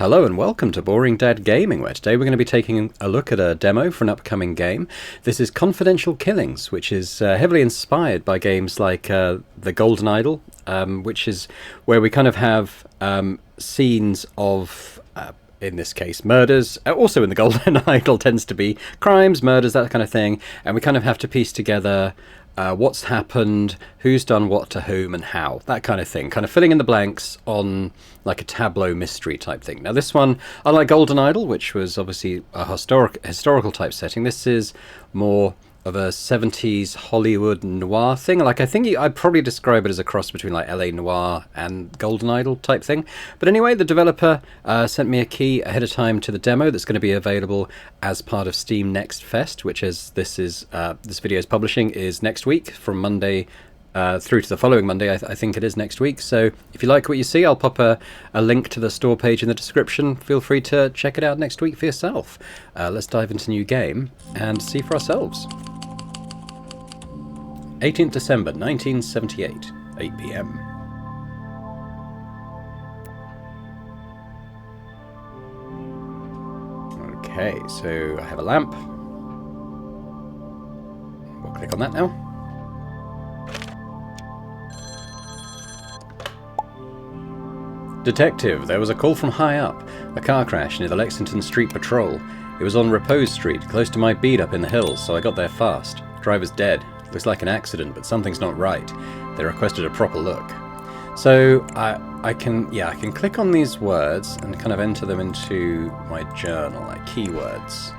Hello and welcome to Boring Dad Gaming, where today we're going to be taking a look at a demo for an upcoming game. This is Confidential Killings, which is heavily inspired by games like The Golden Idol, which is where we kind of have scenes of, in this case, murders. Also in The Golden Idol tends to be crimes, murders, that kind of thing, and we kind of have to piece together what's happened, who's done what to whom and how, that kind of thing, kind of filling in the blanks on like a tableau mystery type thing. Now this one, unlike Golden Idol, which was obviously a historical type setting, this is more of a 70s Hollywood noir thing. Like, I think I'd probably describe it as a cross between like LA noir and Golden Idol type thing. But anyway, the developer sent me a key ahead of time to the demo that's going to be available as part of Steam Next Fest, which is this video's publishing is next week from Monday through to the following Monday. I think it is next week. So if you like what you see, I'll pop a link to the store page in the description. Feel free to check it out next week for yourself. Let's dive into new game and see for ourselves. 18th December 1978, 8 p.m. Okay, so I have a lamp. We'll click on that now. Detective, there was a call from high up. A car crash near the Lexington Street Patrol. It was on Repose Street, close to my beat up in the hills, so I got there fast. Driver's dead. Looks like an accident, but something's not right. They requested a proper look. So I can click on these words and kind of enter them into my journal, like keywords.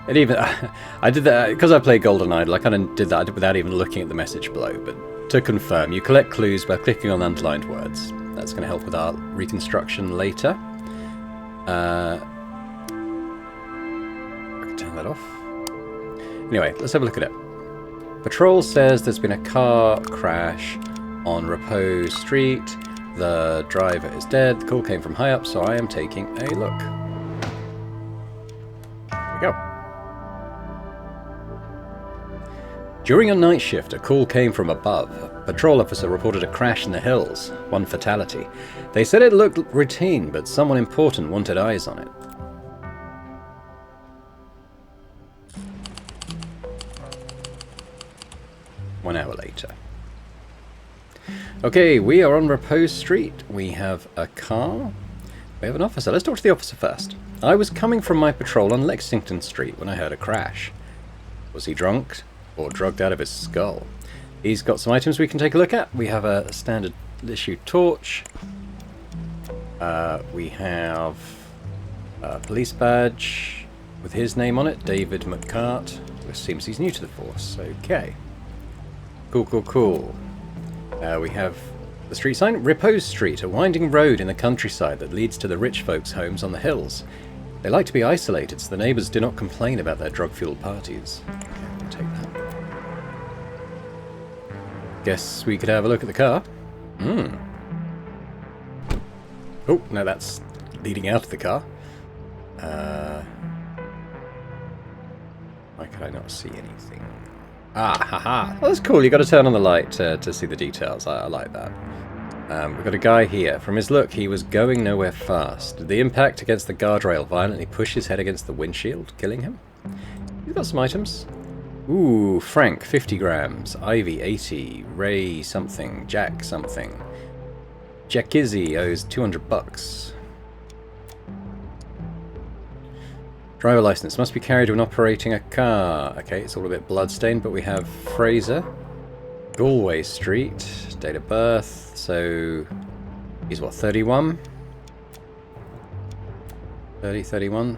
And even I did that because I played Golden Idol. I kind of did that without even looking at the message below. But to confirm, you collect clues by clicking on underlined words. That's going to help with our reconstruction later. I can turn that off. Anyway, let's have a look at it. Patrol says there's been a car crash on Repose Street. The driver is dead. The call came from high up, so I am taking a look. Here we go. During a night shift, a call came from above. A patrol officer reported a crash in the hills. One fatality. They said it looked routine, but someone important wanted eyes on it. One hour later. Okay, we are on Repose Street. We have a car. We have an officer. Let's talk to the officer first. I was coming from my patrol on Lexington Street when I heard a crash. Was he drunk or drugged out of his skull? He's got some items we can take a look at. We have a standard issue torch. We have a police badge with his name on it, David McCart. It seems he's new to the force. Okay. Cool. We have the street sign, Repose Street, a winding road in the countryside that leads to the rich folks' homes on the hills. They like to be isolated, so the neighbours do not complain about their drug-fueled parties. Okay, we'll take that. Guess we could have a look at the car. Oh, no, that's leading out of the car. Why could I not see anything? Ah, haha. Well, that's cool. You've got to turn on the light to see the details. I like that. We've got a guy here. From his look, he was going nowhere fast. Did the impact against the guardrail violently push his head against the windshield, killing him? We've got some items. Ooh, Frank, 50 grams. Ivy, 80. Ray, something. Jack, something. Jack Izzy owes $200. Driver license must be carried when operating a car. Okay, it's all a bit bloodstained, but we have Fraser. Galway Street. Date of birth. So, he's what, 31? 31.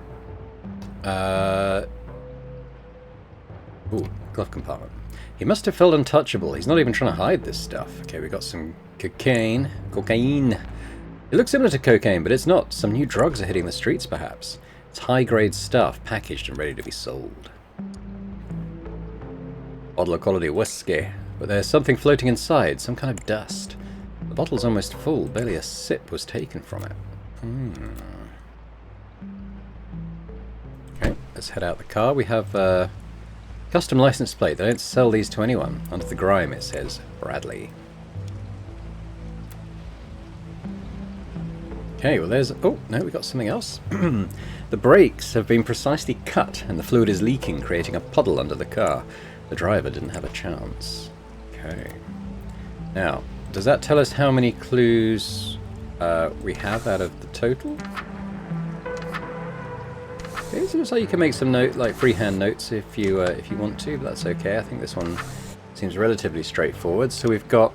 Ooh, glove compartment. He must have felt untouchable. He's not even trying to hide this stuff. Okay, we got some cocaine. It looks similar to cocaine, but it's not. Some new drugs are hitting the streets, perhaps. It's high-grade stuff, packaged and ready to be sold. Bottle of quality whiskey, but there's something floating inside, some kind of dust. The bottle's almost full, barely a sip was taken from it. Okay, let's head out the car. We have a custom license plate. They don't sell these to anyone. Under the grime it says Bradley. Okay, well there's... Oh, no, we got something else. The brakes have been precisely cut and the fluid is leaking, creating a puddle under the car. The driver didn't have a chance. Okay. Now, does that tell us how many clues we have out of the total? Okay, so it looks like you can make some freehand notes if you want to, but that's okay. I think this one seems relatively straightforward. So we've got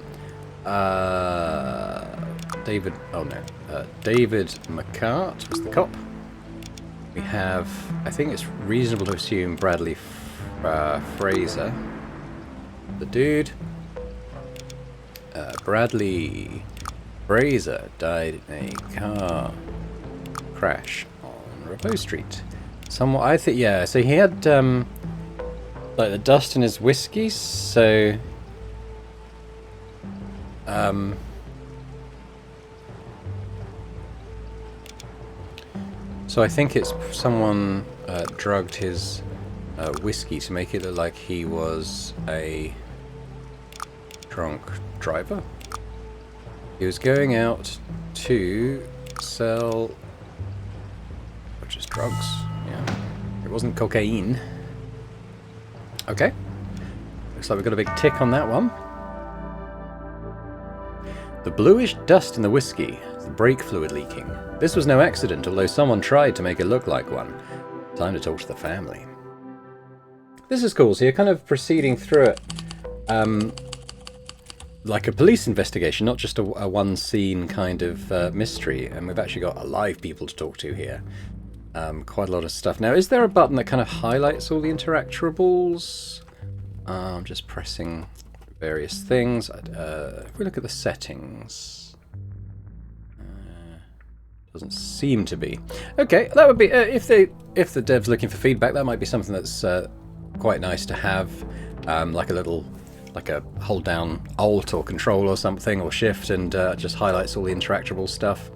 David Macabre was the cop. We have, I think it's reasonable to assume, Bradley Fraser, the dude. Bradley Fraser died in a car crash on Repose Street. Somewhat, I think, yeah. So he had like the dust in his whiskey. So so I think it's someone drugged his whiskey to make it look like he was a drunk driver. He was going out to sell, which is drugs. Yeah, it wasn't cocaine. Okay, looks like we've got a big tick on that one. The bluish dust in the whiskey, the brake fluid leaking. This was no accident, although someone tried to make it look like one. Time to talk to the family. This is cool, so you're kind of proceeding through it like a police investigation, not just a one-scene kind of mystery, and we've actually got live people to talk to here. Quite a lot of stuff. Now, is there a button that kind of highlights all the interactables? I'm just pressing various things. If we look at the settings, doesn't seem to be. Okay, that would be if the dev's looking for feedback, that might be something that's quite nice to have, like a hold down Alt or Control or something, or Shift, and just highlights all the interactable stuff.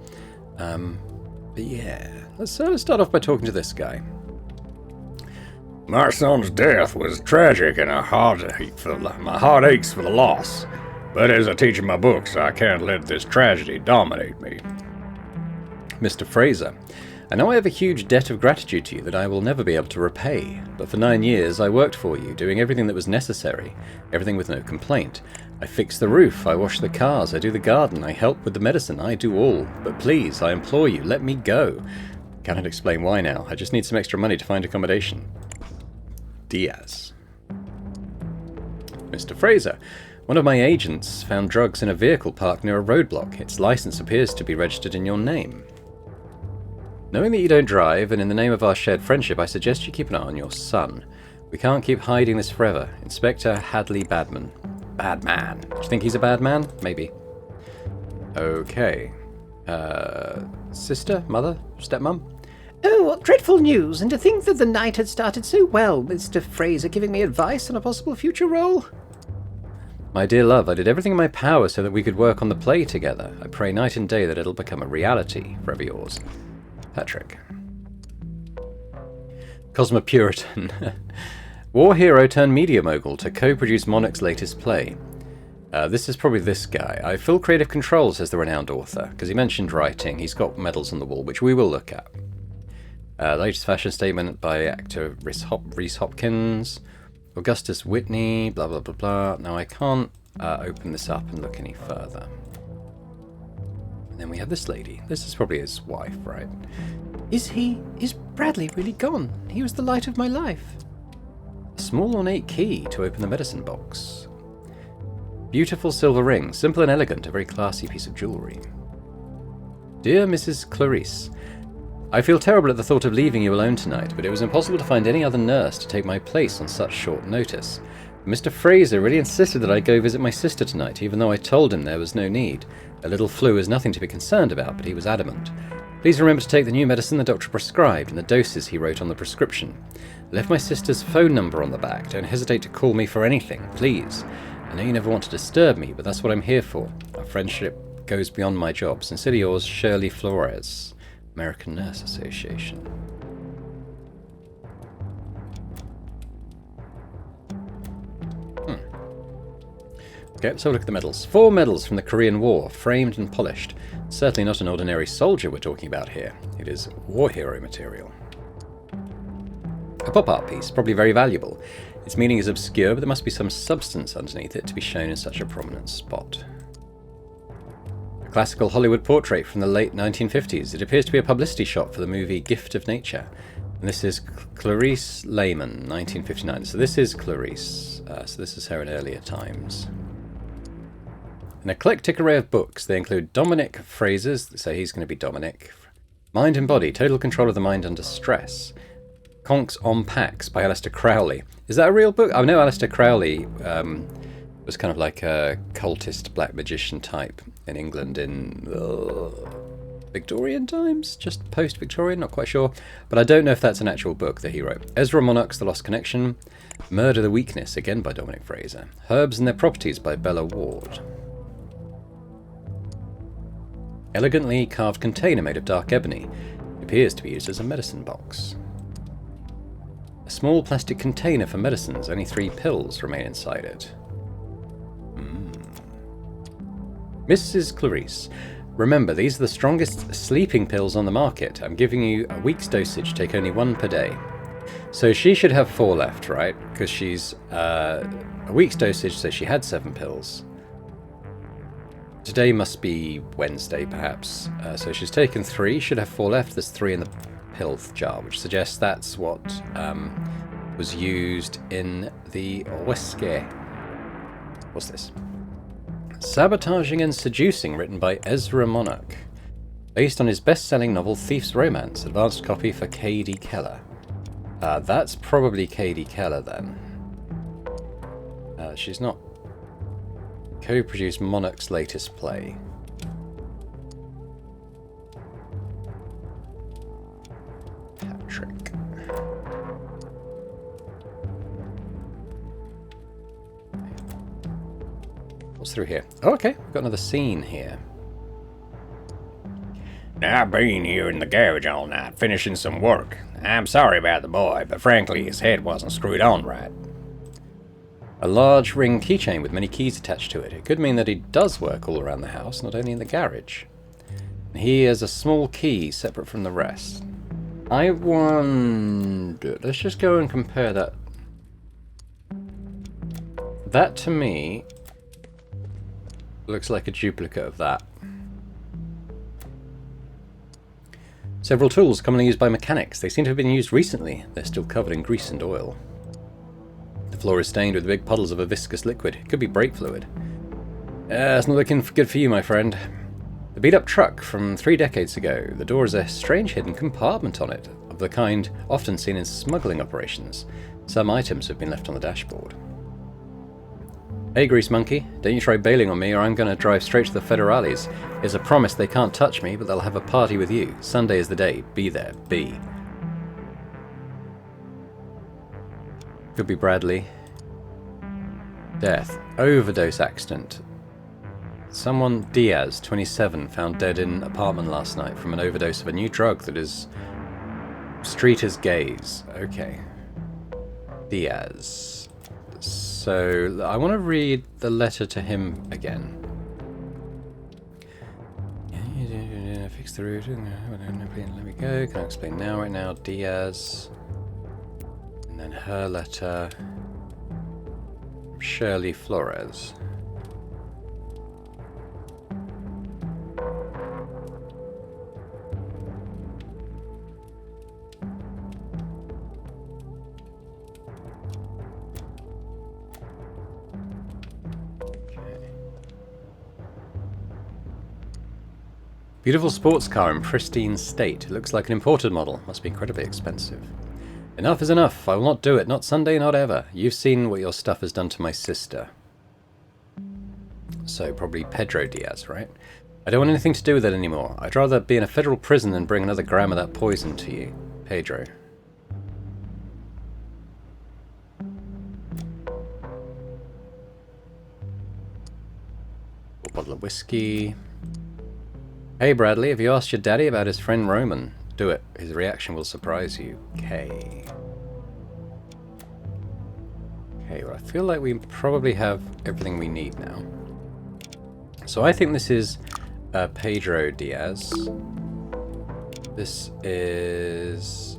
But yeah, let's start off by talking to this guy. My son's death was tragic and my heart aches for the loss. But as I teach in my books, I can't let this tragedy dominate me. Mr. Fraser, I know I have a huge debt of gratitude to you that I will never be able to repay, but for 9 years I worked for you, doing everything that was necessary, everything with no complaint. I fix the roof, I wash the cars, I do the garden, I help with the medicine, I do all. But please, I implore you, let me go. Cannot explain why now, I just need some extra money to find accommodation. Diaz. Mr. Fraser, one of my agents found drugs in a vehicle parked near a roadblock. Its license appears to be registered in your name. Knowing that you don't drive, and in the name of our shared friendship, I suggest you keep an eye on your son. We can't keep hiding this forever. Inspector Hadley Badman. Bad man. Do you think he's a bad man? Maybe. Okay. Sister? Mother? Stepmom? Oh, what dreadful news, and to think that the night had started so well, Mr. Fraser giving me advice on a possible future role. My dear love, I did everything in my power so that we could work on the play together. I pray night and day that it'll become a reality. Forever yours. Patrick. Cosmopuritan. War hero turned media mogul to co-produce Monarch's latest play. This is probably this guy. I full creative control, says the renowned author, because he mentioned writing. He's got medals on the wall, which we will look at. Latest fashion statement by actor Rhys Hopkins. Augustus Whitney, blah blah blah blah. Now I can't open this up and look any further. And then we have this lady. This is probably his wife, right? Is Bradley really gone? He was the light of my life. A small ornate key to open the medicine box. Beautiful silver ring, simple and elegant, a very classy piece of jewellery. Dear Mrs. Clarice, I feel terrible at the thought of leaving you alone tonight, but it was impossible to find any other nurse to take my place on such short notice. Mr. Fraser really insisted that I go visit my sister tonight, even though I told him there was no need. A little flu is nothing to be concerned about, but he was adamant. Please remember to take the new medicine the doctor prescribed and the doses he wrote on the prescription. I left my sister's phone number on the back. Don't hesitate to call me for anything, please. I know you never want to disturb me, but that's what I'm here for. Our friendship goes beyond my job. Sincerely yours, Shirley Flores, American Nurse Association. Okay, let's have a look at the medals. 4 medals from the Korean War, framed and polished. Certainly not an ordinary soldier we're talking about here. It is war hero material. A pop art piece, probably very valuable. Its meaning is obscure, but there must be some substance underneath it to be shown in such a prominent spot. A classical Hollywood portrait from the late 1950s. It appears to be a publicity shot for the movie Gift of Nature. And this is Clarice Lehman, 1959. So this is Clarice. So this is her in earlier times. An eclectic array of books. They include Dominic Fraser's, so he's going to be Dominic. Mind and Body, Total Control of the Mind Under Stress. Conks on Pax by Aleister Crowley. Is that a real book? I know Aleister Crowley was kind of like a cultist black magician type in England in Victorian times? Just post-Victorian, not quite sure. But I don't know if that's an actual book that he wrote. Ezra Monarch's The Lost Connection. Murder the Weakness, again by Dominic Fraser. Herbs and Their Properties by Bella Ward. Elegantly carved container made of dark ebony. It appears to be used as a medicine box. A small plastic container for medicines. Only 3 pills remain inside it. Mrs. Clarice. Remember, these are the strongest sleeping pills on the market. I'm giving you a week's dosage. Take only 1 per day. So she should have 4 left, right? Because she's a week's dosage, so she had 7 pills. Today must be Wednesday, perhaps. So she's taken 3, should have 4 left. There's 3 in the pill jar, which suggests that's what was used in the noiresque. What's this? Sabotaging and Seducing, written by Ezra Monarch. Based on his best-selling novel Thief's Romance, advanced copy for K.D. Keller. That's probably K.D. Keller, then. She's not... Co-produced Monarch's latest play. Patrick. What's through here? Oh, okay. We've got another scene here. Now, I've been here in the garage all night, finishing some work. I'm sorry about the boy, but frankly, his head wasn't screwed on right. A large ring keychain with many keys attached to it. It could mean that he does work all around the house, not only in the garage. And he has a small key separate from the rest. I wonder... Let's just go and compare that. That, to me, looks like a duplicate of that. Several tools commonly used by mechanics. They seem to have been used recently. They're still covered in grease and oil. The floor is stained with big puddles of a viscous liquid. It could be brake fluid. It's not looking good for you, my friend. The beat-up truck from 3 decades ago. The door has a strange hidden compartment on it, of the kind often seen in smuggling operations. Some items have been left on the dashboard. Hey, Grease Monkey, don't you try bailing on me or I'm going to drive straight to the Federales. It's a promise they can't touch me, but they'll have a party with you. Sunday is the day. Be there. Be. Could be Bradley. Death. Overdose accident. Someone, Diaz, 27, found dead in apartment last night from an overdose of a new drug that is... street as gaze. Okay. Diaz. So, I want to read the letter to him again. Fix the route. Let me go. Can I explain now? Right now, Diaz. And then her letter. Shirley Flores. Beautiful sports car in pristine state. It looks like an imported model. Must be incredibly expensive. Enough is enough. I will not do it. Not Sunday, not ever. You've seen what your stuff has done to my sister. So, probably Pedro Diaz, right? I don't want anything to do with it anymore. I'd rather be in a federal prison than bring another gram of that poison to you. Pedro. A bottle of whiskey. Hey Bradley, have you asked your daddy about his friend Roman? Do it. His reaction will surprise you. K. Okay, well, I feel like we probably have everything we need now. So I think this is Pedro Diaz. This is...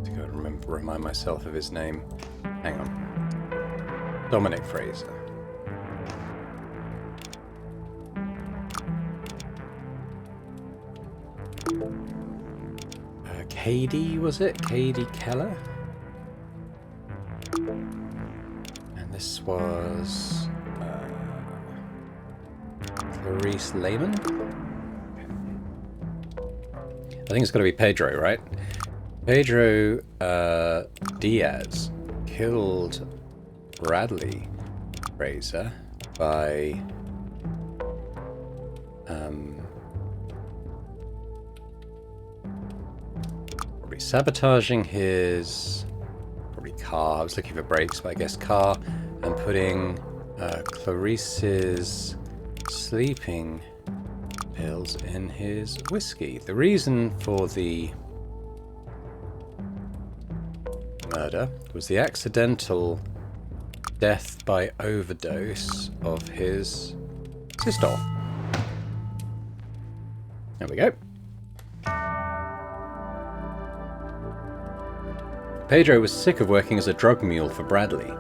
to go and remind myself of his name. Hang on. Dominic Fraser. Katie, was it? Katie Keller? And this was... Clarice Lehman? I think it's got to be Pedro, right? Pedro Diaz killed Bradley Fraser by probably sabotaging his car. I was looking for brakes, but I guess car, and putting Clarice's sleeping pills in his whiskey. The reason for the murder was the accidental death by overdose of his sister. There we go. Pedro was sick of working as a drug mule for Bradley.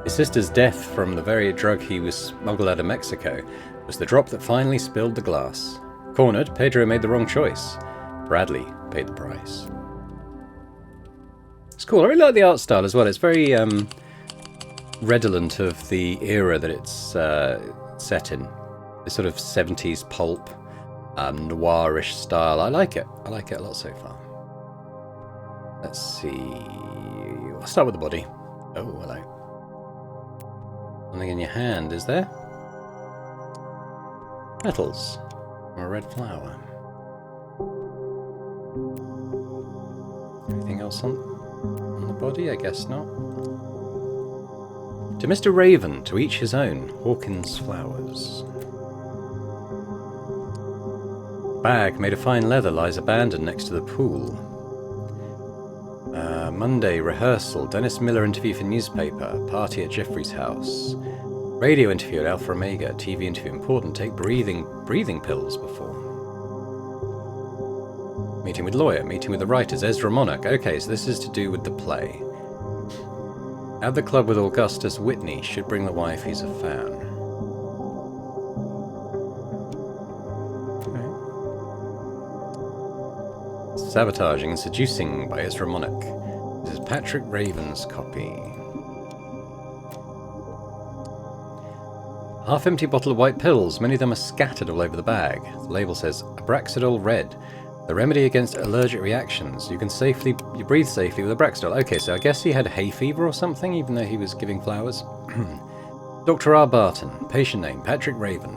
His sister's death from the very drug he was smuggled out of Mexico was the drop that finally spilled the glass. Cornered, Pedro made the wrong choice. Bradley paid the price. It's cool. I really like the art style as well. It's very redolent of the era that it's set in. This sort of 70s pulp, noirish style. I like it. I like it a lot so far. Let's see. I'll start with the body. Oh, hello. Something in your hand, is there? Petals. Or a red flower. Anything else on the body? I guess not. To Mr. Raven, to each his own. Hawkins flowers. Bag made of fine leather lies abandoned next to the pool. Monday, rehearsal. Dennis Miller interview for newspaper. Party at Jeffrey's house. Radio interview at Alpha Omega. TV interview important. Take breathing pills before. Meeting with lawyer. Meeting with the writers. Ezra Monarch. Okay, so this is to do with the play. At the club with Augustus Whitney. Should bring the wife. He's a fan. Okay. Sabotaging and seducing by Ezra Monarch. This is Patrick Raven's copy. Half-empty bottle of white pills. Many of them are scattered all over the bag. The label says Abraxadol Red. The remedy against allergic reactions. You breathe safely with Abraxadol. Okay, so I guess he had hay fever or something, even though he was giving flowers. Dr. R. Barton. Patient name, Patrick Raven.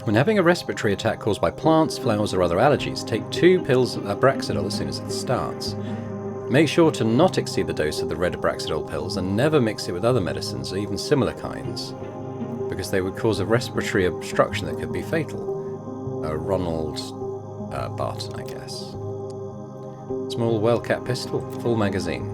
When having a respiratory attack caused by plants, flowers, or other allergies, take 2 pills of Abraxadol as soon as it starts. Make sure to not exceed the dose of the red Abraxadol pills and never mix it with other medicines or even similar kinds, because they would cause a respiratory obstruction that could be fatal. Ronald Barton, I guess. Small well-capped pistol, full magazine.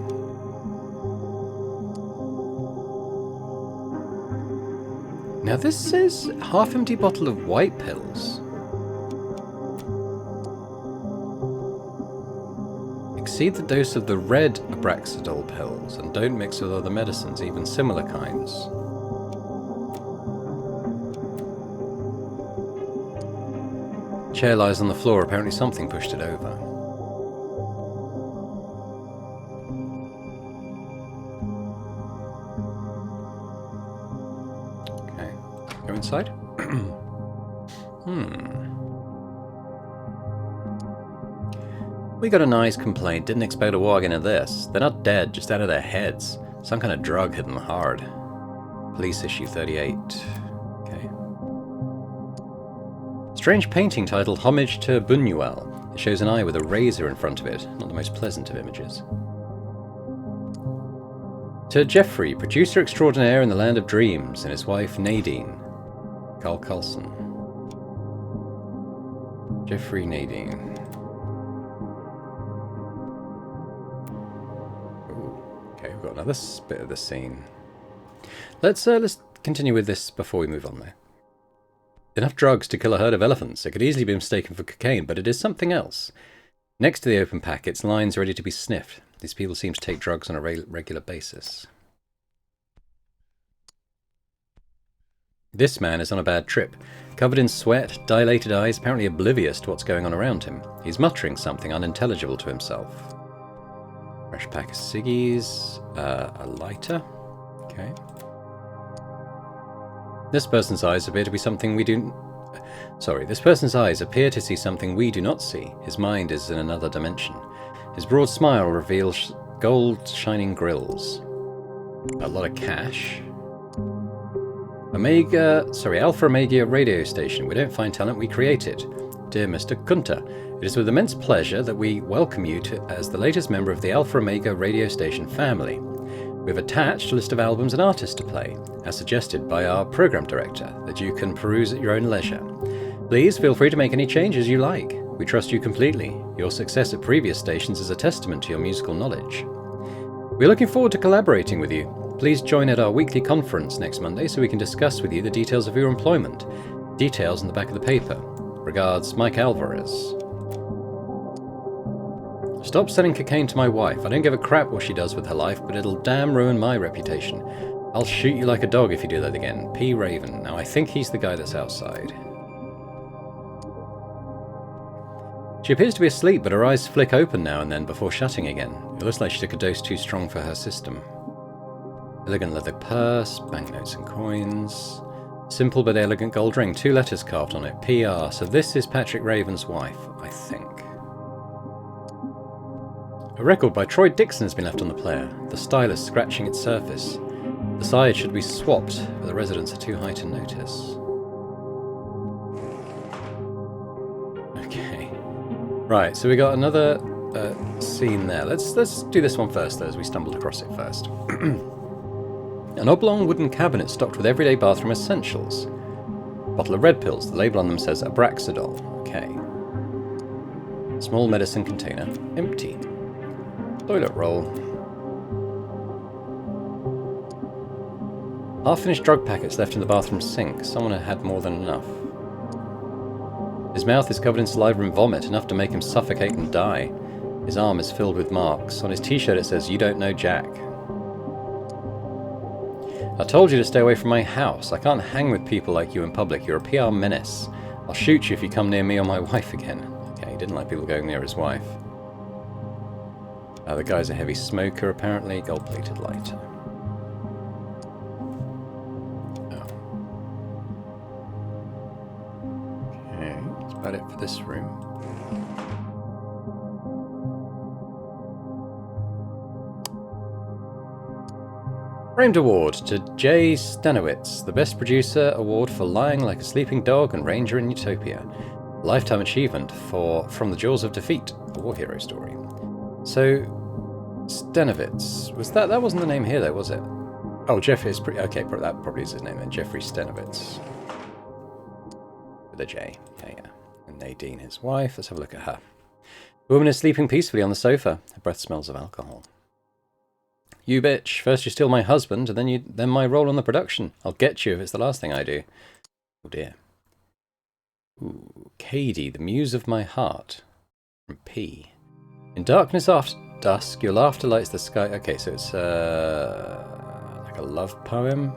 Now this says half-empty bottle of white pills. Exceed the dose of the red Abraxadol pills and don't mix with other medicines, even similar kinds. Chair lies on the floor. Apparently something pushed it over. Okay. Go inside. We got a nice complaint. Didn't expect a walk into this. They're not dead, just out of their heads. Some kind of drug hit them hard. Police issue 38. Okay. Strange painting titled Homage to Buñuel. It shows an eye with a razor in front of it. Not the most pleasant of images. To Jeffrey, producer extraordinaire in the land of dreams, and his wife Nadine. Carl Coulson. Jeffrey Nadine. another bit of the scene. Let's continue with this before we move on, though. Enough drugs to kill a herd of elephants. It could easily be mistaken for cocaine, but it is something else. Next to the open packets, lines ready to be sniffed. These people seem to take drugs on a regular basis. This man is on a bad trip. Covered in sweat, dilated eyes, apparently oblivious to what's going on around him. He's muttering something unintelligible to himself. Fresh pack of ciggies, a lighter. Okay. This person's eyes appear to be something we do... Sorry, this person's eyes appear to see something we do not see. His mind is in another dimension. His broad smile reveals gold-shining grills. A lot of cash. Alpha Omega radio station. We don't find talent, we create it. Dear Mr. Kunter, it is with immense pleasure that we welcome you as the latest member of the Alpha Omega radio station family. We've attached a list of albums and artists to play, as suggested by our program director, that you can peruse at your own leisure. Please feel free to make any changes you like. We trust you completely. Your success at previous stations is a testament to your musical knowledge. We're looking forward to collaborating with you. Please join at our weekly conference next Monday so we can discuss with you the details of your employment. Details on the back of the paper. Regards, Mike Alvarez. Stop selling cocaine to my wife. I don't give a crap what she does with her life, but it'll damn ruin my reputation. I'll shoot you like a dog if you do that again. P. Raven. Now, I think he's the guy that's outside. She appears to be asleep, but her eyes flick open now and then before shutting again. It looks like she took a dose too strong for her system. Elegant leather purse, banknotes and coins. Simple but elegant gold ring, 2 letters carved on it, PR. So this is Patrick Raven's wife, I think. A record by Troy Dixon has been left on the player, the stylus scratching its surface. The side should be swapped, but the residents are too high to notice. Okay. Right, so we got another scene there. Let's do this one first, though, as we stumbled across it first. An oblong wooden cabinet stocked with everyday bathroom essentials. Bottle of red pills. The label on them says Abraxadol. Okay. Small medicine container. Empty. Toilet roll. Half-finished drug packets left in the bathroom sink. Someone had more than enough. His mouth is covered in saliva and vomit, enough to make him suffocate and die. His arm is filled with marks. On his t-shirt it says, "You don't know Jack." I told you to stay away from my house. I can't hang with people like you in public. You're a PR menace. I'll shoot you if you come near me or my wife again. Okay, he didn't like people going near his wife. The guy's a heavy smoker, apparently. Gold-plated lighter. Oh. Okay, that's about it for this room. Framed Award to Jay Stanowitz, the Best Producer Award for Lying Like a Sleeping Dog and Ranger in Utopia. Lifetime Achievement for From the Jaws of Defeat, a war hero story. So, Stanowitz, that wasn't the name here though, was it? Oh, Jeffrey is okay, that probably is his name then, Jeffrey Stanowitz. With a J, yeah. And Nadine, his wife, let's have a look at her. The woman is sleeping peacefully on the sofa. Her breath smells of alcohol. You bitch, first you steal my husband, and then my role on the production. I'll get you if it's the last thing I do. Oh dear. Ooh, Cady, the muse of my heart. From P. In darkness after dusk, your laughter lights the sky. Okay, so it's like a love poem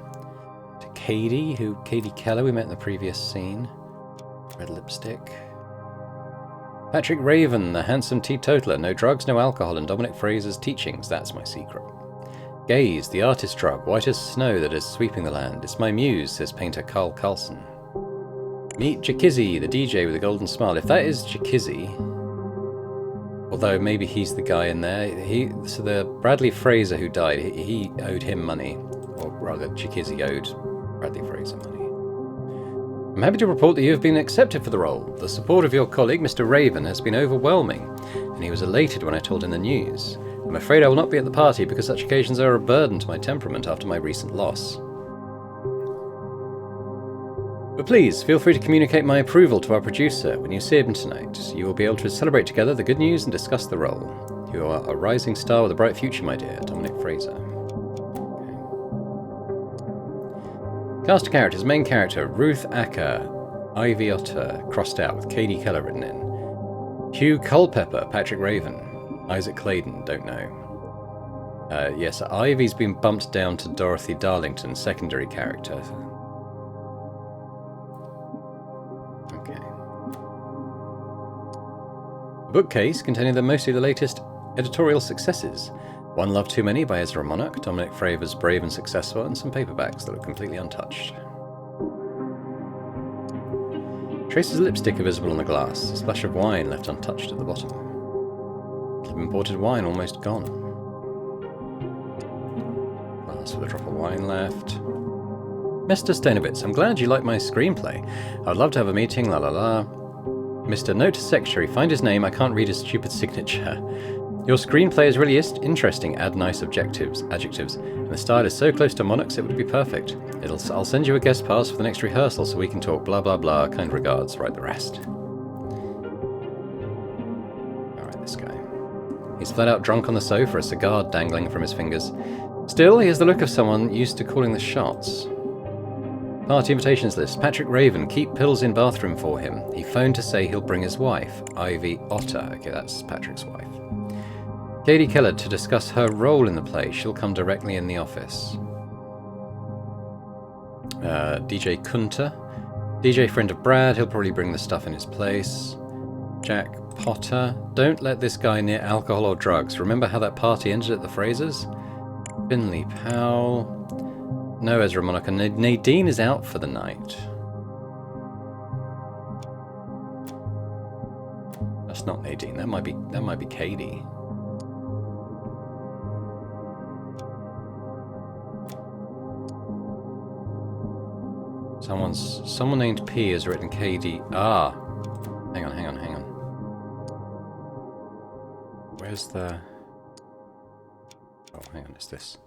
to Cady, Cady Keller we met in the previous scene. Red lipstick. Patrick Raven, the handsome teetotaler. No drugs, no alcohol, and Dominic Fraser's teachings. That's my secret. Gaze, the artist drug, white as snow that is sweeping the land. It's my muse, says painter Carl Carlson. Meet Jakizzy, the DJ with a golden smile. If that is Jakizzy, although maybe he's the guy in there. So the Bradley Fraser who died, he owed him money, or rather Jakizzy owed Bradley Fraser money. I'm happy to report that you have been accepted for the role. The support of your colleague, Mr. Raven, has been overwhelming, and he was elated when I told him the news. I'm afraid I will not be at the party because such occasions are a burden to my temperament after my recent loss. But please, feel free to communicate my approval to our producer. When you see him tonight, you will be able to celebrate together the good news and discuss the role. You are a rising star with a bright future, my dear, Dominic Fraser. Cast of characters. Main character, Ruth Acker. Ivy Otter, crossed out with Katie Keller written in. Hugh Culpepper, Patrick Raven. Isaac Claydon, don't know. Yes, Ivy's been bumped down to Dorothy Darlington, secondary character. Okay. A bookcase containing mostly the latest editorial successes. One Love Too Many by Ezra Monarch, Dominic Fravers' Brave and Successful, and some paperbacks that look completely untouched. Traces of lipstick are visible on the glass, a splash of wine left untouched at the bottom. Club imported wine almost gone. Glass with a drop of wine left. Mr. Stanovitz, I'm glad you like my screenplay. I'd love to have a meeting, la la la. Mr. Note to Secretary, find his name, I can't read his stupid signature. Your screenplay is really interesting, add nice adjectives, and the style is so close to Monarch's it would be perfect. I'll send you a guest pass for the next rehearsal so we can talk blah blah blah, kind regards, write the rest. Alright, this guy. He's flat out drunk on the sofa, a cigar dangling from his fingers. Still, he has the look of someone used to calling the shots. Party invitations list. Patrick Raven, keep pills in bathroom for him. He phoned to say he'll bring his wife, Ivy Otter. Okay, that's Patrick's wife. Katie Keller to discuss her role in the play. She'll come directly in the office. DJ Kunter. DJ friend of Brad. He'll probably bring the stuff in his place. Jack Potter. Don't let this guy near alcohol or drugs. Remember how that party ended at the Frasers? Finley Powell. No Ezra Monarch. And Nadine is out for the night. That's not Nadine. That might be Katie. Someone named P has written KD. Ah! Hang on. Where's the... Oh, hang on, it's this.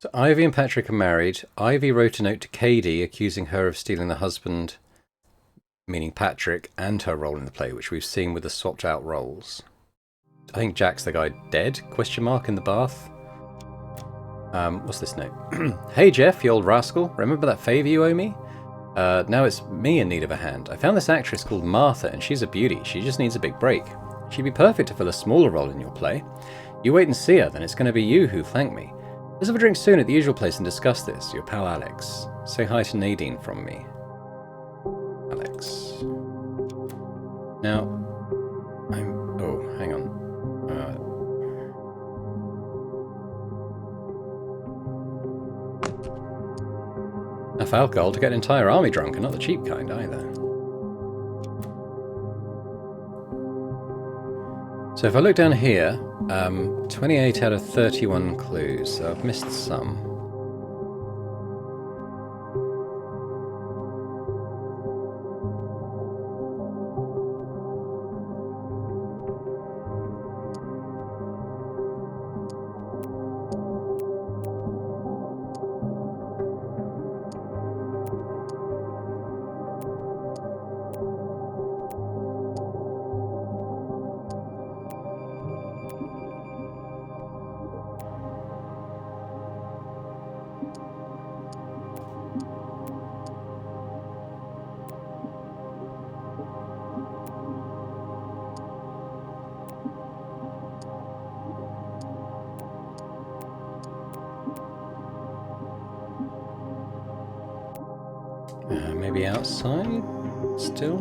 So Ivy and Patrick are married. Ivy wrote a note to Katie accusing her of stealing the husband, meaning Patrick, and her role in the play, which we've seen with the swapped out roles. I think Jack's the guy dead? Question mark in the bath. What's this note? Hey Jeff, you old rascal. Remember that favour you owe me? Now it's me in need of a hand. I found this actress called Martha, and she's a beauty. She just needs a big break. She'd be perfect to fill a smaller role in your play. You wait and see her, then it's going to be you who thank me. Let's have a drink soon at the usual place and discuss this. Your pal Alex. Say hi to Nadine from me. Alex. Now, oh, hang on. Enough alcohol to get an entire army drunk, and not the cheap kind either. So if I look down here, 28 out of 31 clues, so I've missed some. Maybe outside still?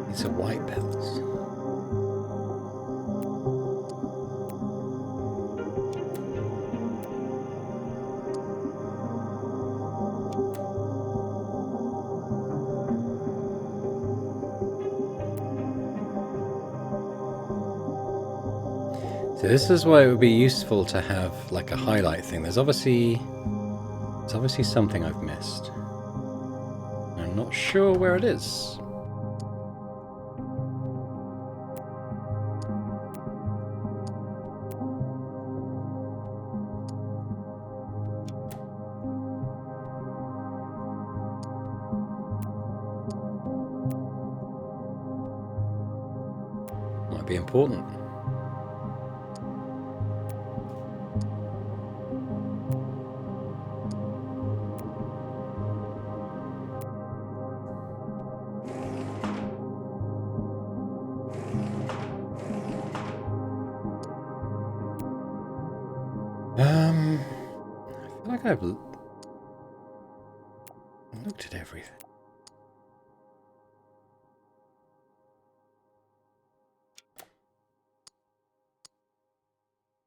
These are white pills. So this is why it would be useful to have like a highlight thing. There's obviously There's obviously something I've missed. I'm not sure where it is. Might be important. I feel like I've looked at everything.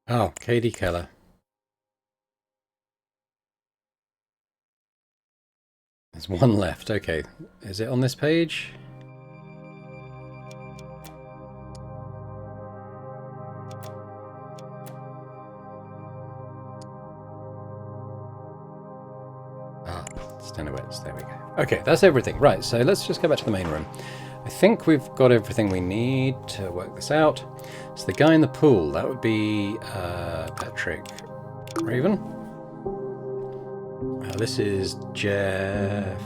Oh, Katie Keller. There's one left. Okay. Is it on this page? Stenowitz. There we go. Okay, that's everything. Right, so let's just go back to the main room. I think we've got everything we need to work this out. So the guy in the pool, that would be Patrick Raven. This is Jeffrey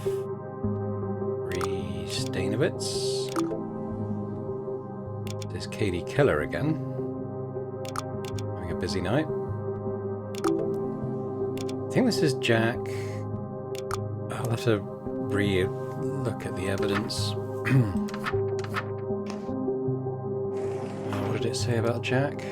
Stenowitz. There's Katie Keller again. Having a busy night. I think this is Jack. I'll have to re-look at the evidence. What did it say about Jack?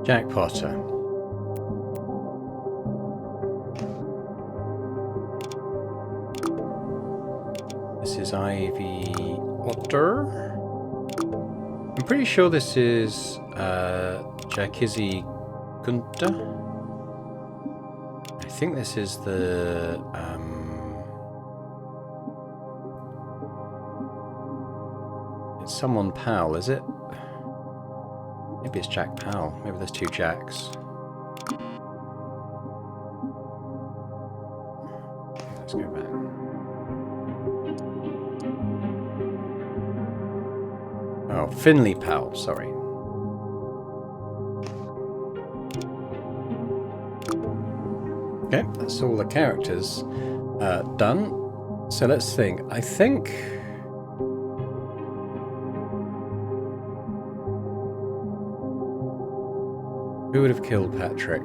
Jack Potter. This is Ivy Otter. I'm pretty sure this is Jakizzy Gunter. I think this is the it's someone Powell, is it? Maybe it's Jack Powell. Maybe there's two Jacks. Let's go back. Oh, Finley Powell, sorry. Okay, that's all the characters done. So let's think. I think... who would have killed Patrick?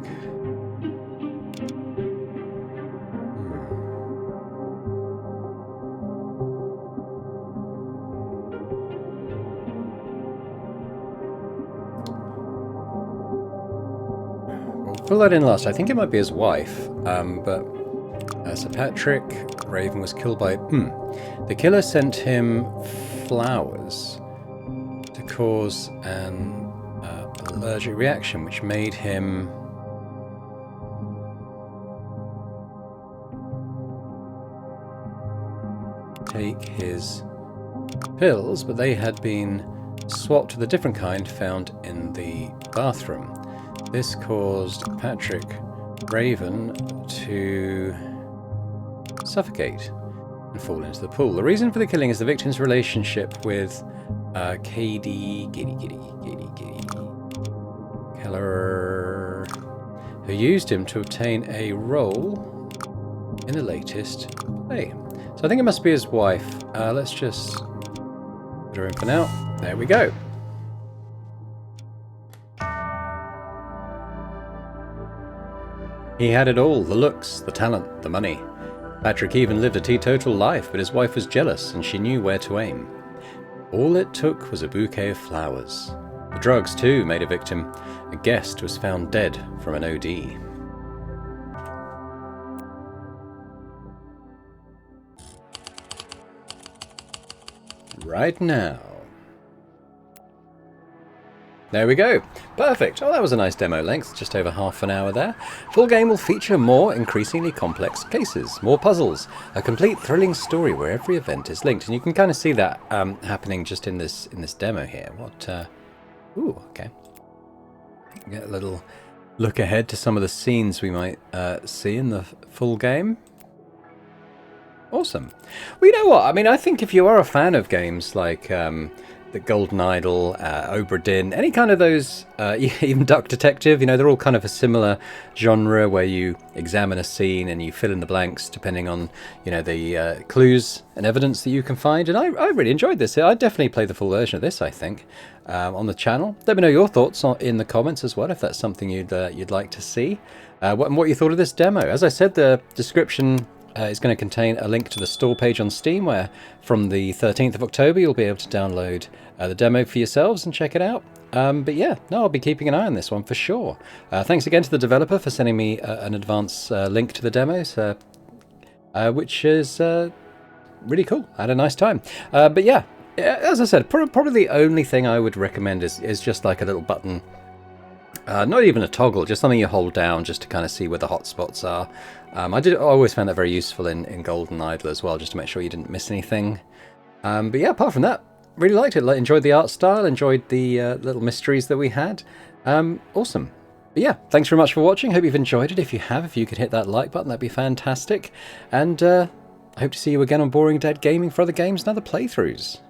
Fill that in last. I think it might be his wife, but Sir Patrick Raven was killed by... The killer sent him flowers to cause an allergic reaction, which made him... take his pills, but they had been swapped with a different kind found in the bathroom. This caused Patrick Raven to suffocate and fall into the pool. The reason for the killing is the victim's relationship with Katie Keller, who used him to obtain a role in the latest play. So I think it must be his wife. Let's just put her in for now. There we go. He had it all, the looks, the talent, the money. Patrick even lived a teetotal life, but his wife was jealous and she knew where to aim. All it took was a bouquet of flowers. The drugs, too, made a victim. A guest was found dead from an OD. Right now. There we go. Perfect. Oh, that was a nice demo length, just over half an hour there. Full game will feature more increasingly complex cases, more puzzles, a complete thrilling story where every event is linked. And you can kind of see that happening just in this demo here. What? Ooh, okay. Get a little look ahead to some of the scenes we might see in the full game. Awesome. Well, you know what? I mean, I think if you are a fan of games like the Golden Idol, Obra Dinn, any kind of those, even Duck Detective, you know, they're all kind of a similar genre where you examine a scene and you fill in the blanks depending on, you know, the clues and evidence that you can find. And I really enjoyed this. I'd definitely play the full version of this, I think, on the channel. Let me know your thoughts in the comments as well, if that's something you'd like to see. What you thought of this demo. As I said, the description is going to contain a link to the store page on Steam, where from the 13th of October you'll be able to download the demo for yourselves and check it out. But yeah, no, I'll be keeping an eye on this one for sure. Thanks again to the developer for sending me an advance link to the demos, which is really cool. I had a nice time. But yeah, as I said, probably the only thing I would recommend is just like a little button. Not even a toggle, just something you hold down just to kind of see where the hotspots are. I always found that very useful in Golden Idol as well, just to make sure you didn't miss anything. But yeah, apart from that, really liked it. Enjoyed the art style, enjoyed the little mysteries that we had. Awesome. But yeah, thanks very much for watching. Hope you've enjoyed it. If you have, if you could hit that like button, that'd be fantastic. And I hope to see you again on Boring Dead Gaming for other games and other playthroughs.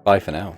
Bye for now.